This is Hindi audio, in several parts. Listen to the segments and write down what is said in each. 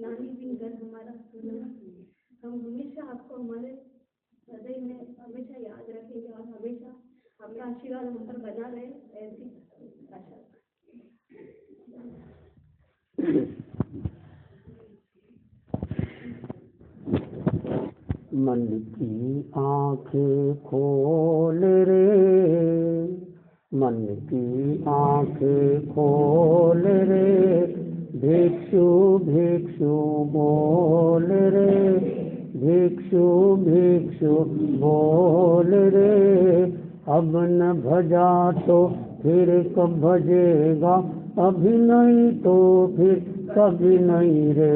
नानी भी घर हमारा सुना। हम हमेशा आपको हमारे हृदय में हमेशा याद रखेंगे और हमेशा आपका आशीर्वाद हम पर बना रहे, ऐसी आशा। मन की आंखें खोल रे, मन की आंखें खोल रे, भिक्षु भिक्षु बोल रे, भिक्षु भिक्षु बोल रे। अब न भजा तो फिर कब भजेगा, अभी नहीं तो फिर कभी नहीं रे।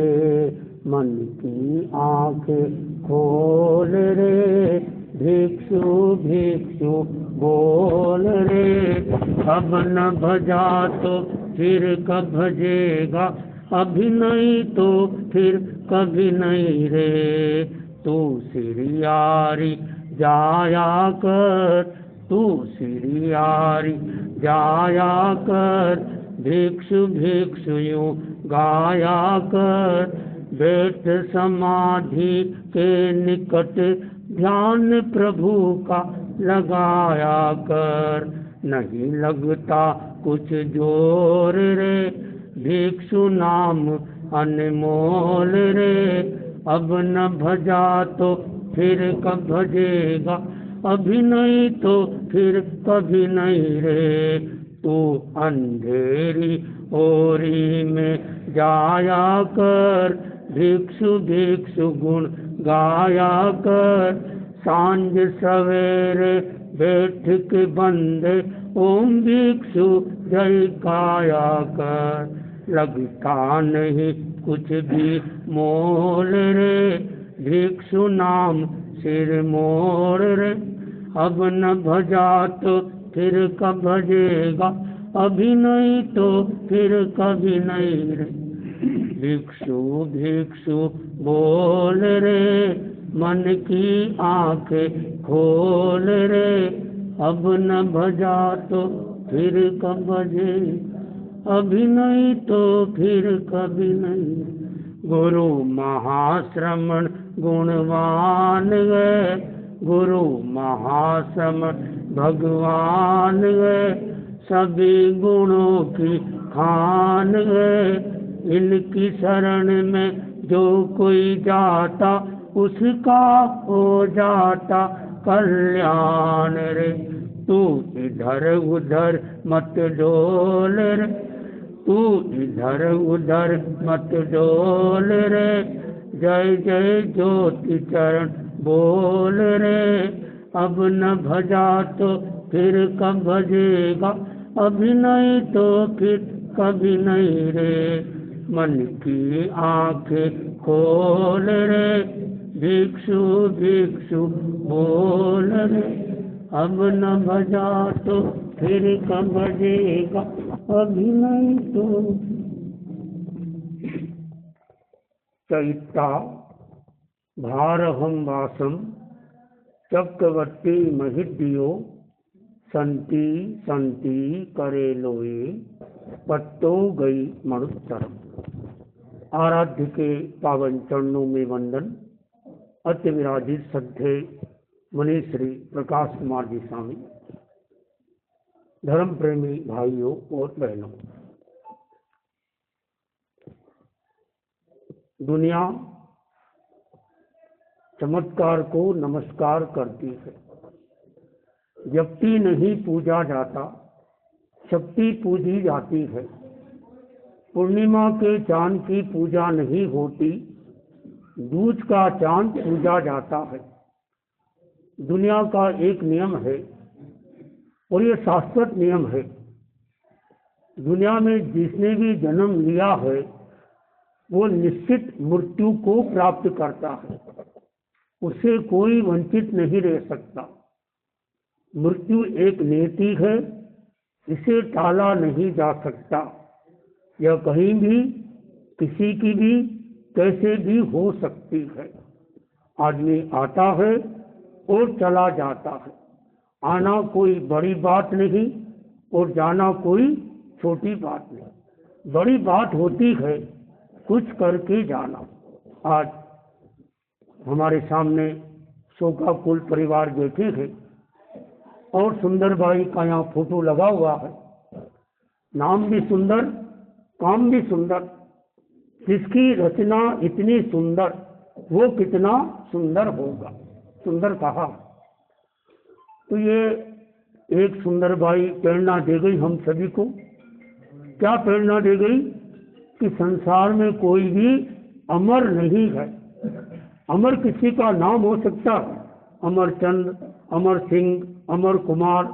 मन की आंखें खोल रे, भिक्षु भिक्षु बोल रे। अब न भजा तो फिर कब भजेगा, अभी नहीं तो फिर कभी नहीं रे। तू सिरियारी जाया कर, तू सिरियारी जाया कर, भिक्षु भिक्षु यूं गाया कर। बैठ समाधि के निकट ध्यान प्रभु का लगाया कर। नहीं लगता कुछ जोर रे, भिक्षु नाम अनमोल रे। अब न भजा तो फिर कब भजेगा, अभी नहीं तो फिर कभी नहीं रे। तू अंधेरी ओरी में जाया कर, भिक्षु भिक्षु गुण गाया कर। सांझ सवेरे बैठ के बंदे ओम भिक्षु जय गाया कर। लगता नहीं कुछ भी मोल रे, भिक्षु नाम सिर मोड़ रे। अब न भजा तो फिर कब भजेगा, अभी नहीं तो फिर कभी नहीं रे। भिक्षु भिक्षु बोल रे, मन की आंखें खोल रे। अब न भजा तो फिर कब भजे, अभी नहीं तो फिर कभी नहीं। गुरु महाश्रमण गुणवान है, गुरु महाश्रमण भगवान है। सभी गुणों की खान है, इनकी शरण में जो कोई जाता, उसका हो जाता कल्याण रे। तू इधर उधर मत डोल रे, तू इधर उधर मत डोल रे। जय जय ज्योति चरण बोल रे। अब न भजा तो फिर कब भजेगा, अभी नहीं तो फिर कभी नहीं रे। मन की आंखें खोल रे, भिक्षु भिक्षु बोल रे। अब न भजा तो फिर कब भजेगा, अभी नहीं तो। चैता भारहम वासम चक्रवर्ती महिड्यो, संति संति करे लोए, पट्टो गई मणुत्तरम। आराध्य के पावन चरणों में वंदन। अत्य विराजित सद्धे मुनि श्री प्रकाश कुमार जी स्वामी, धर्म प्रेमी भाइयों और बहनों, दुनिया चमत्कार को नमस्कार करती है। व्यक्ति नहीं पूजा जाता, शक्ति पूजी जाती है। पूर्णिमा के चांद की पूजा नहीं होती, दूज का चांद पूजा जाता है। दुनिया का एक नियम है और ये शाश्वत नियम है। दुनिया में जिसने भी जन्म लिया है वो निश्चित मृत्यु को प्राप्त करता है, उससे कोई वंचित नहीं रह सकता। मृत्यु एक नियति है, इसे टाला नहीं जा सकता। यह कहीं भी किसी की भी कैसे भी हो सकती है। आदमी आता है और चला जाता है। आना कोई बड़ी बात नहीं और जाना कोई छोटी बात नहीं। बड़ी बात होती है कुछ करके जाना। आज हमारे सामने शोकाकुल परिवार बैठे हैं और सुंदरबाई का यहाँ फोटो लगा हुआ है। नाम भी सुंदर, काम भी सुंदर। जिसकी रचना इतनी सुंदर, वो कितना सुंदर होगा। सुंदर कहा। तो ये एक सुंदरबाई प्रेरणा दे गई हम सभी को। क्या प्रेरणा दे गई? कि संसार में कोई भी अमर नहीं है। अमर किसी का नाम हो सकता है, अमरचंद, अमर सिंह, अमर कुमार,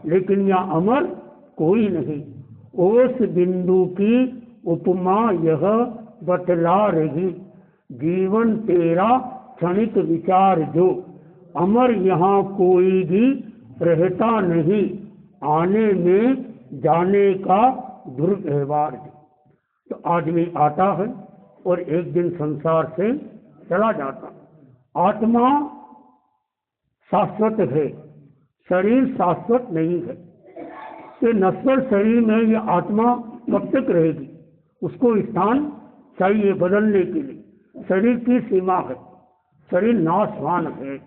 लेकिन यह अमर कोई नहीं। ओस बिंदु की उपमा यह बतला रही, जीवन तेरा क्षणिक विचार जो, अमर यहाँ कोई भी रहता नहीं, आने में जाने का दुर्व्यवहार। तो आदमी आता है और एक दिन संसार से चला जाता। आत्मा शाश्वत है, शरीर शाश्वत नहीं है। तो नश्वर शरीर में ये आत्मा कब तक रहेगी? उसको स्थान चाहिए बदलने के लिए। शरीर की सीमा है, शरीर नाशवान है।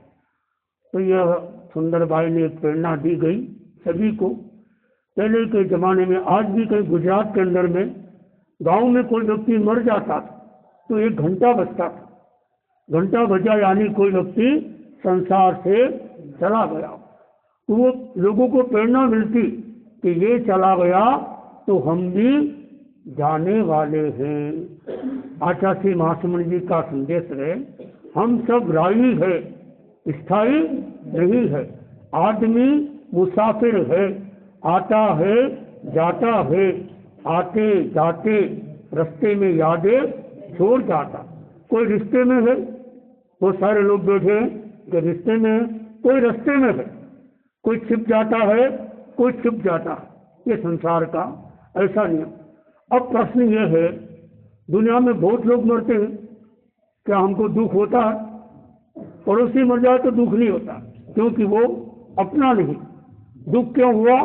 तो यह सुंदरबाई ने एक प्रेरणा दी गई सभी को। पहले के जमाने में, आज भी कहीं गुजरात के अंदर में गांव में कोई व्यक्ति मर जाता था तो 1 घंटा बजता था। घंटा बजा यानी कोई व्यक्ति संसार से चला गया। तो वो लोगों को प्रेरणा मिलती कि ये चला गया तो हम भी जाने वाले हैं। आचार्य महात्मा जी का संदेश है, हम सब राही है, स्थायी नहीं है। आदमी मुसाफिर है, आता है जाता है, आते जाते रास्ते में यादें छोड़ जाता। कोई रिश्ते में है, बहुत सारे लोग बैठे हैं कि रिश्ते में है, कोई रास्ते में है, कोई छिप जाता है, कोई छिप जाता है। ये संसार का ऐसा नियम। अब प्रश्न ये है, दुनिया में बहुत लोग मरते हैं, क्या हमको दुख होता है? पड़ोसी मर जाए तो दुख नहीं होता, क्योंकि वो अपना नहीं। दुख क्यों हुआ?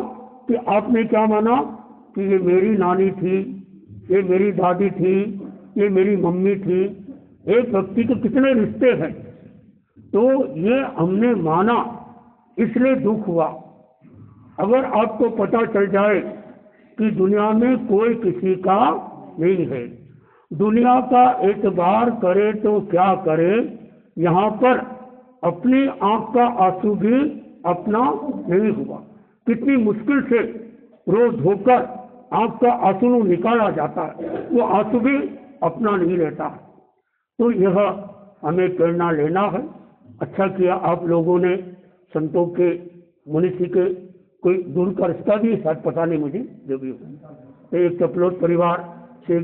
कि आपने क्या माना कि ये मेरी नानी थी, ये मेरी दादी थी, ये मेरी मम्मी थी। एक व्यक्ति के कितने रिश्ते हैं, तो ये हमने माना, इसलिए दुख हुआ। अगर आपको पता चल जाए कि दुनिया में कोई किसी का नहीं है, दुनिया का एतबार करे तो क्या करे, यहाँ पर अपनी आंख का आंसू भी अपना नहीं हुआ। कितनी मुश्किल से रोज धोकर आंख का आंसू निकाला जाता है, वो आंसू भी अपना नहीं रहता। तो यह हमें प्रेरणा लेना है। अच्छा किया आप लोगों ने संतों के, मनुष्य के कोई दूर का रिश्ता भी शायद पता नहीं मुझे, जो भी हो। एक चपलोट परिवार से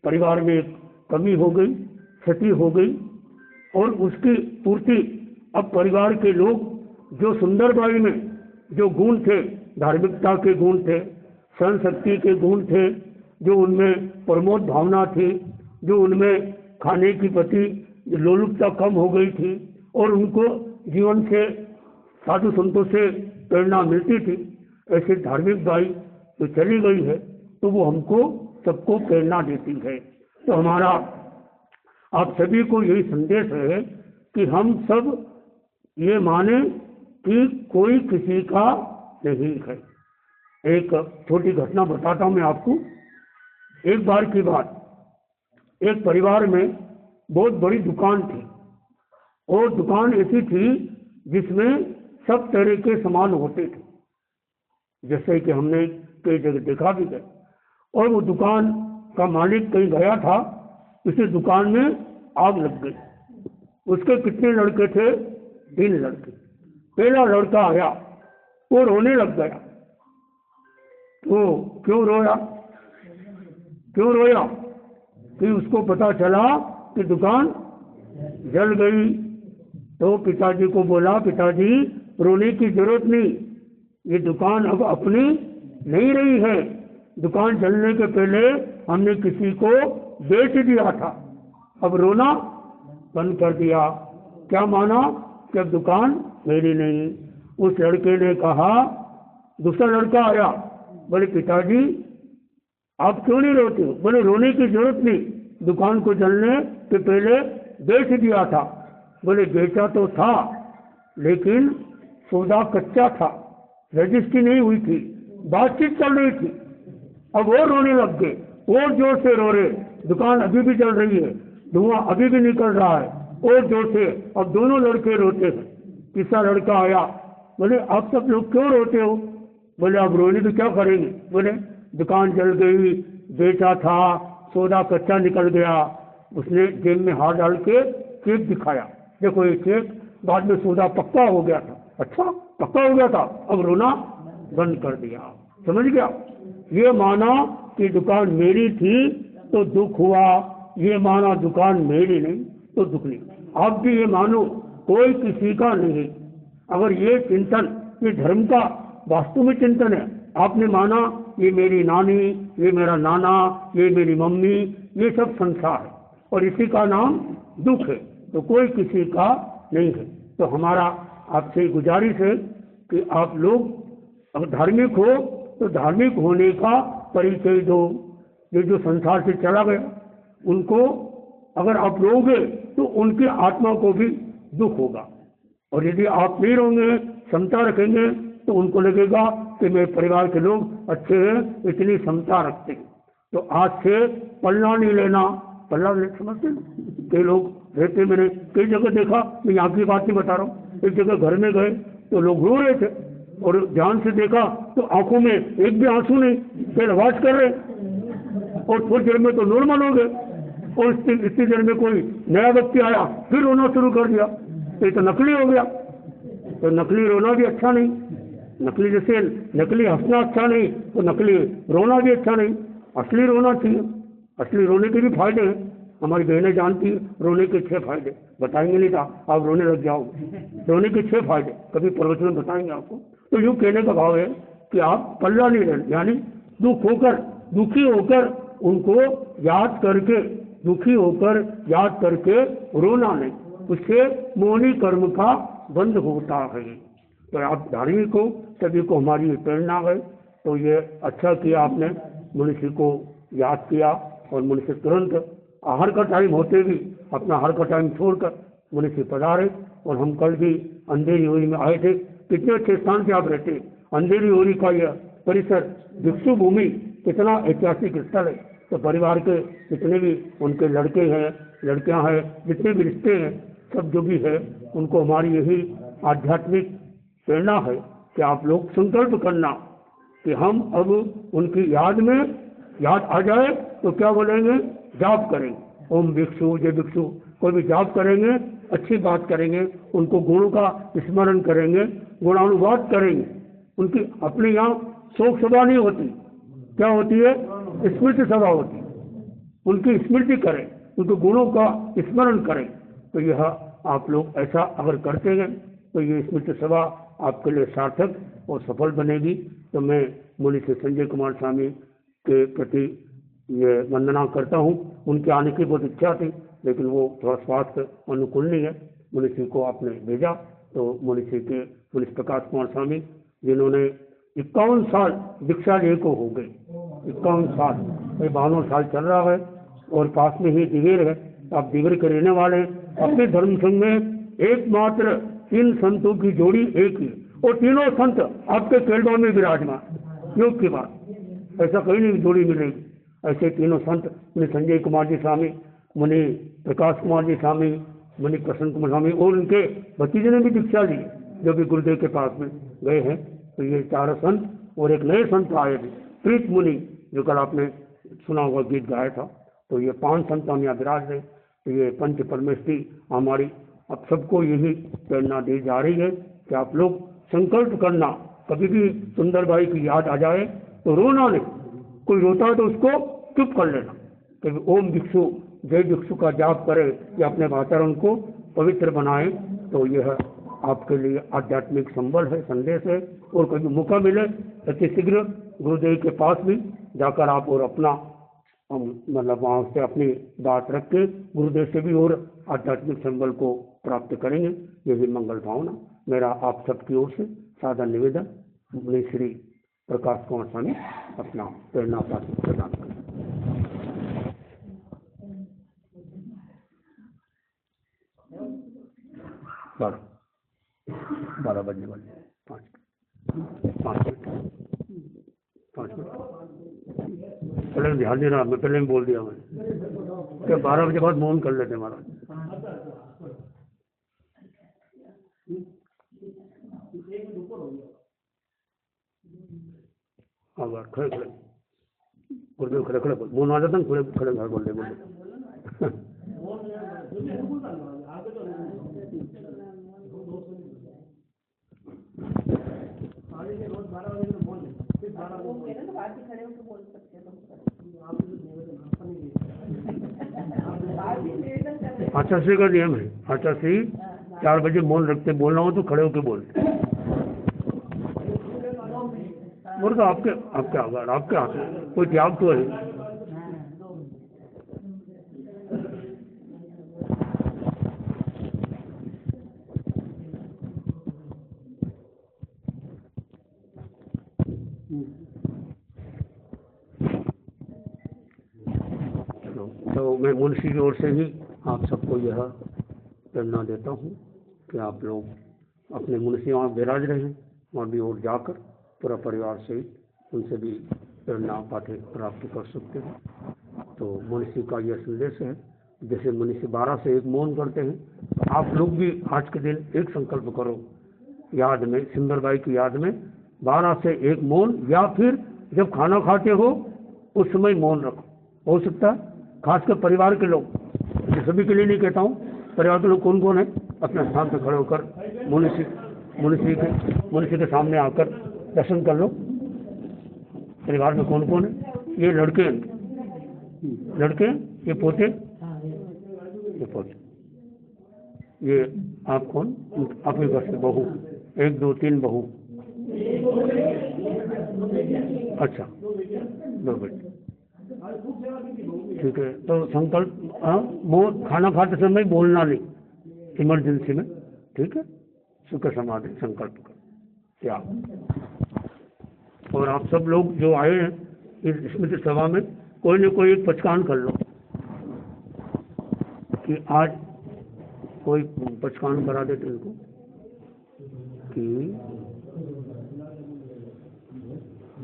परिवार में एक कमी हो गई, क्षति हो गई, और उसकी पूर्ति अब परिवार के लोग जो सुंदरबाई में जो गुण थे, धार्मिकता के गुण थे, सहन शक्ति के गुण थे, जो उनमें प्रमोद भावना थी, जो उनमें खाने की प्रति लोलुपता कम हो गई थी, और उनको जीवन से साधु संतों से प्रेरणा मिलती थी, ऐसे धार्मिक बाई जो चली गई है, तो वो हमको सबको प्रेरणा देती है। तो हमारा आप सभी को यही संदेश है कि हम सब ये माने कि कोई किसी का नहीं है। एक छोटी घटना बताता हूं मैं आपको। एक बार की बात, एक परिवार में बहुत बड़ी दुकान थी, और दुकान ऐसी थी जिसमें सब तरह के सामान होते थे, जैसे कि हमने कई जगह देखा भी है। और वो दुकान का मालिक कहीं गया था, उसी दुकान में आग लग गई। उसके कितने लड़के थे? 3 लड़के। पहला लड़का आया, वो रोने लग गया। तो क्यों रोया? क्यों रोया? कि उसको पता चला कि दुकान जल गई। तो पिताजी को बोला, पिताजी रोने की जरूरत नहीं, ये दुकान अब अपनी नहीं रही है। दुकान जलने के पहले हमने किसी को बेच दिया था, अब रोना बंद कर दिया। क्या माना? कि अब दुकान मेरी नहीं। उस लड़के ने कहा, दूसरा लड़का आया, बोले पिताजी आप क्यों नहीं रोते हो? बोले रोने की जरूरत नहीं, दुकान को जलने के पहले बेच दिया था। बोले बेचा तो था लेकिन सौदा कच्चा था, रजिस्ट्री नहीं हुई थी, बातचीत चल रही थी। अब वो रोने लग गए, और जोर से रो रहे, दुकान अभी भी चल रही है, धुआं अभी भी निकल रहा है, और जोर से। अब दोनों लड़के रोते हैं। तीसरा लड़का आया, बोले आप सब लोग क्यों रोते हो? बोले अब रोने तो क्या करेंगे? बोले दुकान जल गई, बेचा था, सौदा कच्चा निकल गया। उसने जेब में हाथ डाल के चेक दिखाया, देखो ये चेक, बाद में सौदा पक्का हो गया था। अच्छा पक्का हो गया था, अब रोना बंद कर दिया। समझ गया? ये माना कि दुकान मेरी थी तो दुख हुआ, ये माना दुकान मेरी नहीं तो दुख नहीं। आप भी ये मानो कोई किसी का नहीं। अगर ये चिंतन, ये धर्म का वास्तव में चिंतन है, आपने माना ये मेरी नानी, ये मेरा नाना, ये मेरी मम्मी, ये सब संसार है और इसी का नाम दुख है, तो कोई किसी का नहीं है। तो हमारा आपसे गुजारिश है कि आप लोग अगर धार्मिक हो तो धार्मिक होने का परिचय दो। ये जो संसार से चला गया, उनको अगर आप रोगे तो उनकी आत्मा को भी दुख होगा, और यदि आप नहीं रोगे, क्षमता रखेंगे, तो उनको लगेगा कि मेरे परिवार के लोग अच्छे हैं, इतनी क्षमता रखते हैं। तो आज से पल्ला नहीं लेना। पल्ला समझते हैं? कई लोग रहते, मैंने कई जगह देखा, मैं यहाँ की बात नहीं बता रहा हूँ, एक जगह घर में गए तो लोग रो रहे थे और ध्यान से देखा तो आंखों में एक भी आंसू नहीं, फिर आवाज कर रहे, और थोड़ी देर में तो नॉर्मल हो गए, और इतनी देर में कोई नया व्यक्ति आया फिर रोना शुरू कर दिया, तो ये तो नकली हो गया। तो नकली रोना भी अच्छा नहीं, नकली जैसे नकली हंसना अच्छा नहीं, तो नकली रोना भी अच्छा नहीं। असली रोना चाहिए। असली रोने के भी फायदे हैं, हमारी बहनें जानती है रोने के 6 फायदे, बताएंगे नहीं था आप रोने लग जाओगे। रोने के 6 फायदे कभी प्रवचन में बताएंगे आपको। तो यूँ कहने का भाव है कि आप पल्ला नहीं लें, यानी दुखी होकर उनको याद करके, दुखी होकर याद करके रोना नहीं, उससे मोहनी कर्म का बंद होता है। तो आप धार्मिक हो, सभी को हमारी प्रेरणा है। तो ये अच्छा किया आपने, मनुष्य को याद किया, और मनुष्य तुरंत आहार का टाइम होते भी अपना आहार का टाइम छोड़कर मनुष्य पधारे। और हम कल भी अंधेरी होरी में आए थे, कितने अच्छे स्थान पे आप रहते। अंधेरी होरी का यह परिसर भिक्षु भूमि कितना ऐतिहासिक स्थल है। तो परिवार के जितने भी उनके लड़के हैं, लड़कियां हैं, जितने भी रिश्ते हैं, सब जो भी है, उनको हमारी यही आध्यात्मिक प्रेरणा है कि आप लोग संकल्प करना कि हम अब उनकी याद आ जाए तो क्या बोलेंगे, जाप करेंगे, ओम भिक्षु जय भिक्षु, कोई भी जाप करेंगे, अच्छी बात करेंगे, उनको गुणों का स्मरण करेंगे, गुणानुवाद करेंगे। उनकी अपने यहाँ शोक सभा नहीं होती, क्या होती है, स्मृति सभा होती है। उनकी स्मृति करें, उनके गुणों का स्मरण करें। तो यह आप लोग ऐसा अगर करते हैं तो ये स्मृति सभा आपके लिए सार्थक और सफल बनेगी। तो मैं मुनि श्री संजय कुमार स्वामी के प्रति ये वंदना करता हूँ। उनके आने की बहुत इच्छा थी, लेकिन वो थोड़ा स्वास्थ्य अनुकूल नहीं है। मुनि को आपने भेजा, तो मुनि के मुनि प्रकाश कुमार स्वामी, जिन्होंने 51 साल दीक्षा लिए को हो गए, 51 साल, 52 साल चल रहा है, और पास में ही दिवेर है। आप दिवेर के रहने वाले हैं। अपने धर्म संघ में एकमात्र 3 संतों की जोड़ी एक ही, और तीनों संत आपके केलवा में विराजमान। योग की बात, ऐसा कहीं नहीं जोड़ी मिलेगी। ऐसे तीनों संत मुनि संजय कुमार जी स्वामी, मुनि प्रकाश कुमार जी स्वामी, मुनि प्रसन्न कुमार स्वामी, और उनके भतीजे ने भी दीक्षा ली, जो भी गुरुदेव के पास में गए हैं। तो ये 4 संत, और एक नए संत आए थे, प्रीत मुनि, जो कल आपने सुना हुआ गीत गाया था। तो ये 5 संत हम यहाँ विराज रहे। तो ये पंच परमेष्ठी हमारी अब सबको यही प्रेरणा दी जा रही है कि आप लोग संकल्प करना, कभी भी सुंदर बाई की याद आ जाए तो रोना नहीं। कोई रोता है तो उसको चुप कर लेना, कि ओम भिक्षु जय भिक्षु का जाप करे या अपने वातावरण को पवित्र बनाए। तो यह आपके लिए आध्यात्मिक संबल है, संदेश है। और कभी मौका मिले अति शीघ्र गुरुदेव के पास भी जाकर आप और अपना मतलब वहाँ से अपनी बात रख के गुरुदेव से भी और आध्यात्मिक संबल को प्राप्त करेंगे। यही मंगल भावना मेरा आप सबकी ओर से सादर निवेदन। मुनि श्री प्रकाश कुमार स्वामी अपना प्रेरणा प्रदान करें। 12 बजने वाले 5 मिनट पहले ध्यान देना, मैं पहले भी बोल दिया मैं कि 12 बजे बाद मौन कर लेते महाराज। खड़े खड़े गुरुदेव खड़े खड़े बोल, मौन आ जाता खड़े खड़े घर बोल रहे आचार्य का नियम है, आचार्य 4 बजे मौन रखते, बोलना हो तो खड़े होकर बोलते। वो तो आपके आभार, आपके हाथ में कोई त्याग तो है। तो मैं मुंशी की ओर से ही आप सबको यह प्रेरणा देता हूँ कि आप लोग अपने मुंशी वहाँ विराज रहे हैं, वहाँ भी और जाकर पूरा परिवार से उनसे भी प्रेरणा पाठ्य प्राप्त कर सकते हैं। तो मुंशी का यह संदेश है, जैसे मुंशी 12 से 1 मौन करते हैं, तो आप लोग भी आज के दिन एक संकल्प करो, याद में सुंदरबाई की याद में 12 से 1 मौन, या फिर जब खाना खाते हो उस समय मौन रखो। हो सकता है खासकर परिवार के लोग, सभी के लिए नहीं कहता हूँ, परिवार के लोग कौन कौन है, अपने स्थान पर खड़े होकर मुंशी के सामने आकर दर्शन कर लो। परिवार में कौन कौन है, ये लड़के, ये पोते, ये आप कौन, आपके घर से बहू, 1 2 3 बहू, अच्छा 2 बच्चे, ठीक है। तो संकल्प, खाना खाते समय बोलना नहीं, इमरजेंसी में, ठीक है। सुख समाधि संकल्प कर त्याग। और आप सब लोग जो आए हैं इस स्मृति सभा में, कोई न कोई एक पचकान कर लो कि आज कोई पचकान करा देते इनको कि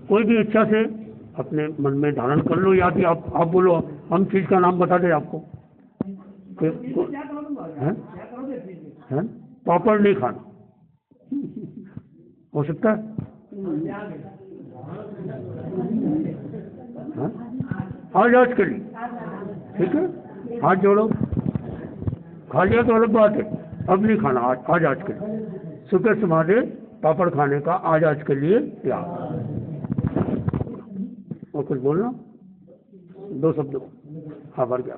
कोई भी इच्छा से अपने मन में धारण कर लो, या कि आप बोलो, हम चीज का नाम बता दें आपको। है? पापड़ नहीं खाना, हो सकता है? आज के लिए, ठीक है, हाथ जोड़ो, खा लिया तो अलग बात है, अब नहीं खाना, आज के लिए सुख समाधि पापड़ खाने का आज के लिए त्याग। और कुछ बोलना, 2 शब्द आभार क्या।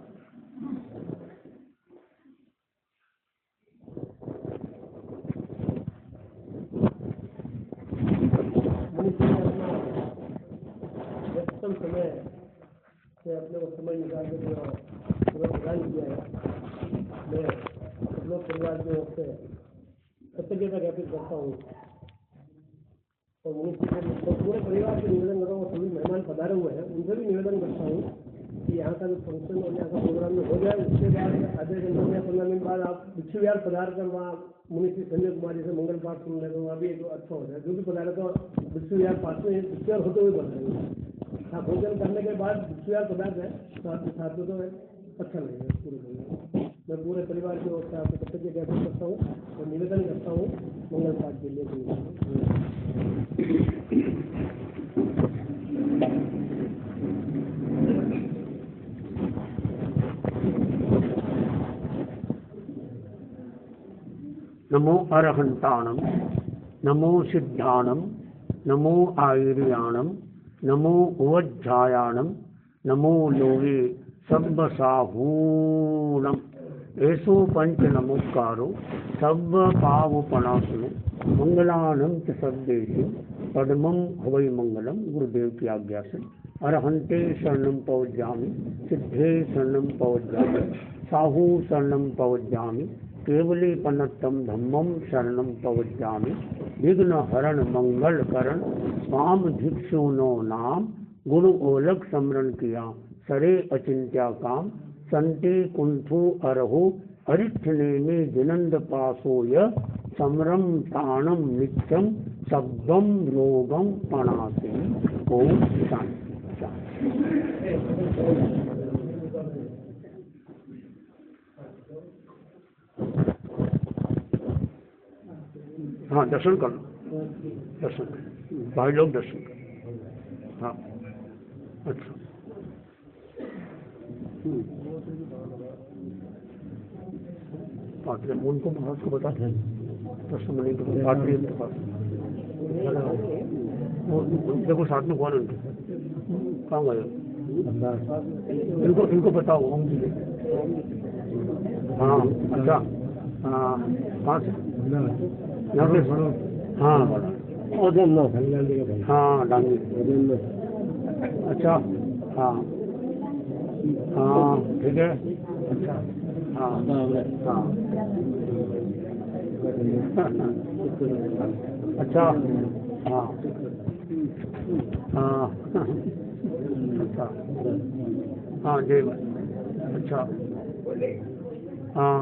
समय से अपने को समय निकाल के पूरा प्रदान किया है, मैं सब लोग परिवार की ओर से कृतज्ञता ज्ञापित करता हूँ। और पूरे परिवार से निवेदन करता हूँ, सभी मेहमान पधारे हुए हैं उनसे भी निवेदन करता हूँ कि यहाँ का जो फंक्शन और यहाँ का प्रोग्राम में हो जाए, उसके बाद आधे घंटे में 15 मिनट बाद आप भिक्षु विहार पधार कर वहाँ मुनि संजय कुमार जी से मंगल पाठ सुन लेते हो, अभी एक अच्छा हो जाए। जो भी पधारे तो भिक्षु विहार पास में भिक्षु विहार होते हुए बन रहे हैं। हाँ, भोजन करने के बाद भिक्षु विहार पदार्थ है साथ में, तो अच्छा लगेगा पूरे। मैं पूरे परिवार की ओर से आपको कृतज्ञ ज्ञापन करता हूँ और निवेदन करता हूँ मंगल पाठ के लिए। नमो अरहंताणम, नमो सिद्धाणम, नमो आयुर्याणम, नमो उवज्झायाणम, नमो लोगे सब्बसाहूणम। ऐसो पंच नमस्कारो सब पावपणासुनो मंगलानम च सद्देशे पद्मम हवै मंगलम। गुरुदेव की आज्ञा से अरहंते शरणम पवज्जामि, सिद्धे शरणम पवज्जामि, साहू शरणम पवज्जामि, केवली पन्नतम धम्मम शरणम पवज्जामि। विघ्न हरण मंगल करण स्वाम भिक्षुनो नाम, गुरु ओलक स्मरण किया सरे अचिंत्या काम। संते कुंठु अरहो हरिष्ठनेमि जिनंद पासोय समरम ताणम नित्यम सब्बम रोगम पणाति। ओम शांति शांति। हाँ दर्शन कर लो, दर्शन कर भाई लोग दर्शन कर। हाँ अच्छा पात्र उनको महाराज को बता दें दर्शन मिले तो पात्री उनके पास देखो साथ में कौन उनके कहाँ गए इनको बताओ। हाँ अच्छा हाँ कहाँ से यहाँ पे हाँ हाँ डांगी अच्छा हाँ हाँ ठीक है अच्छा हाँ हाँ अच्छा हाँ हाँ अच्छा हाँ जी अच्छा हाँ